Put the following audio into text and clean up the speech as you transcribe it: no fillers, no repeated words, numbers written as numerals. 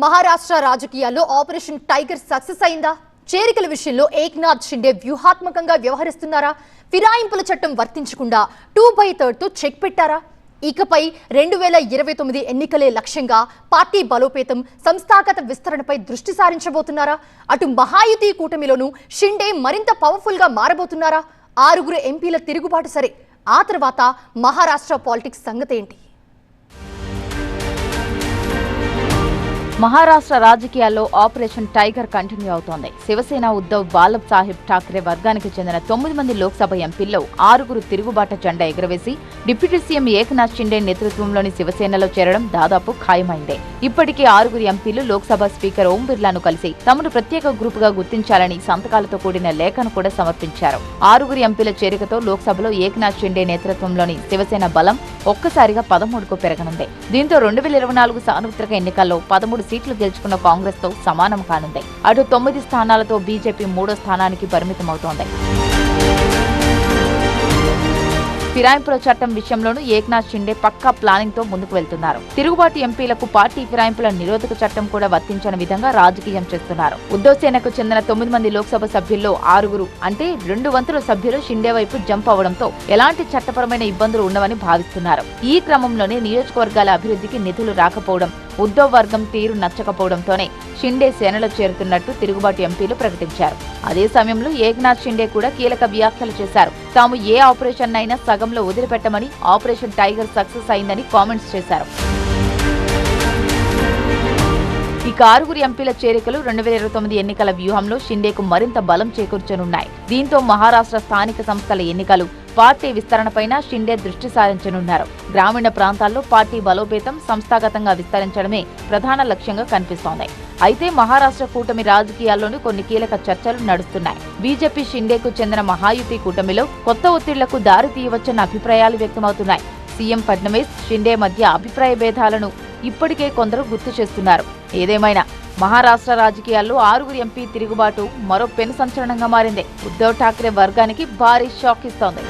మహారాష్ట్ర రాజకీయాల్లో operation tiger success అయిందా? చేరికల విషయంలో ఏక్నాథ్ షిండే వ్యూహాత్మకంగా వ్యవహరిస్తున్నారా? ఫిరాయింపుల చట్టం వర్తించకుండా 2/3 తో చెక్ పెట్టారా? ఇకపై 2029 ఎన్నికలే లక్ష్యంగా పార్టీ బలోపేతం, సంస్థాగత విస్తరణపై దృష్టి సారించబోతున్నారా? అటు మహాయుతి కూటమిలోనూ షిండే మరింత పవర్ఫుల్ గా మారబోతున్నారా? 6 ఎంపీల తిరుగుబాటు సరే, ఆ తర్వాత మహారాష్ట్ర పాలిటిక్స్ సంగతి ఏంటి? మహారాష్ట్ర రాజకీయాల్లో ఆపరేషన్ టైగర్ కంటిన్యూ అవుతోంది. శివసేన ఉద్దవ్ బాలబ్ సాహెబ్ ఠాక్రే వర్గానికి చెందిన 9 మంది లోక్సభ ఎంపీల్లో 6 తిరుగుబాట జెండా ఎగురవేసి డిప్యూటీ సీఎం ఏక్నాథ్ షిండే నేతృత్వంలోని శివసేనలో చేరడం దాదాపు ఖాయమైందే. ఇప్పటికే 6 ఎంపీలు లోక్సభ స్పీకర్ ఓం బిర్లాను కలిసి తమను ప్రత్యేక గ్రూపుగా గుర్తించాలని సంతకాలతో కూడిన లేఖను కూడా సమర్పించారు. 6 ఎంపీల చేరికతో లోక్సభలో ఏక్నాథ్ షిండే నేతృత్వంలోని శివసేన బలం ఒక్కసారిగా 13కు పెరగనుంది. దీంతో 2024 సార్వత్రిక ఎన్నికల్లో 13 సీట్లు గెలుచుకున్న కాంగ్రెస్ తో సమానం కానుంది. అటు 9 స్థానాలతో బీజేపీ 3వ స్థానానికి పరిమితమవుతోంది. ఫిరాయింపుల చట్టం విషయంలోనూ ఏక్నాథ్ షిండే పక్కా ప్లానింగ్ తో ముందుకు వెళ్తున్నారు. తిరుగుబాటు ఎంపీలకు పార్టీ ఫిరాయింపుల నిరోధక చట్టం కూడా వర్తించని విధంగా రాజకీయం చేస్తున్నారు. ఉద్దవ్ సేనకు చెందిన 9 మంది లోక్సభ సభ్యుల్లో 6 అంటే 2 వంతుల సభ్యులు షిండే వైపు జంప్ అవడంతో ఎలాంటి చట్టపరమైన ఇబ్బందులు ఉండవని భావిస్తున్నారు. ఈ క్రమంలోనే నియోజకవర్గాల అభివృద్ధికి నిధులు రాకపోవడం, ఉద్దవ్ వర్గం తీరు నచ్చకపోవడంతోనే షిండే సేనలో చేరుతున్నట్టు తిరుగుబాటు ఎంపీలు ప్రకటించారు. అదే సమయంలో ఏక్నాథ్ షిండే కూడా కీలక వ్యాఖ్యలు చేశారు. తాము ఏ ఆపరేషన్ అయినా సగంలో వదిలిపెట్టమని, ఆపరేషన్ టైగర్ సక్సెస్ అయిందని కామెంట్స్ చేశారు. ఇక 6 ఎంపీల చేరికలు 2029 ఎన్నికల వ్యూహంలో షిండేకు మరింత బలం చేకూర్చనున్నాయి. దీంతో మహారాష్ట్ర స్థానిక సంస్థల ఎన్నికలు, పార్టీ విస్తరణపైన షిండే దృష్టి సారించనున్నారు. గ్రామీణ ప్రాంతాల్లో పార్టీ బలోపేతం, సంస్థాగతంగా విస్తరించడమే ప్రధాన లక్ష్యంగా కనిపిస్తోంది. అయితే మహారాష్ట్ర కూటమి రాజకీయాల్లోనూ కొన్ని కీలక చర్చలు నడుస్తున్నాయి. బీజేపీ షిండేకు చెందిన మహాయుతి కూటమిలో కొత్త ఒత్తిళ్లకు దారి తీయవచ్చన్న అభిప్రాయాలు వ్యక్తమవుతున్నాయి. సీఎం ఫడ్నవీస్, షిండే మధ్య అభిప్రాయ భేదాలను ఇప్పటికే కొందరు గుర్తు చేస్తున్నారు. ఏదేమైనా మహారాష్ట్ర రాజకీయాల్లో 6 ఎంపీ తిరుగుబాటు మరో పెను సంచలనంగా మారింది. ఉద్దవ్ ఠాక్రే వర్గానికి భారీ షాక్ ఇస్తోంది.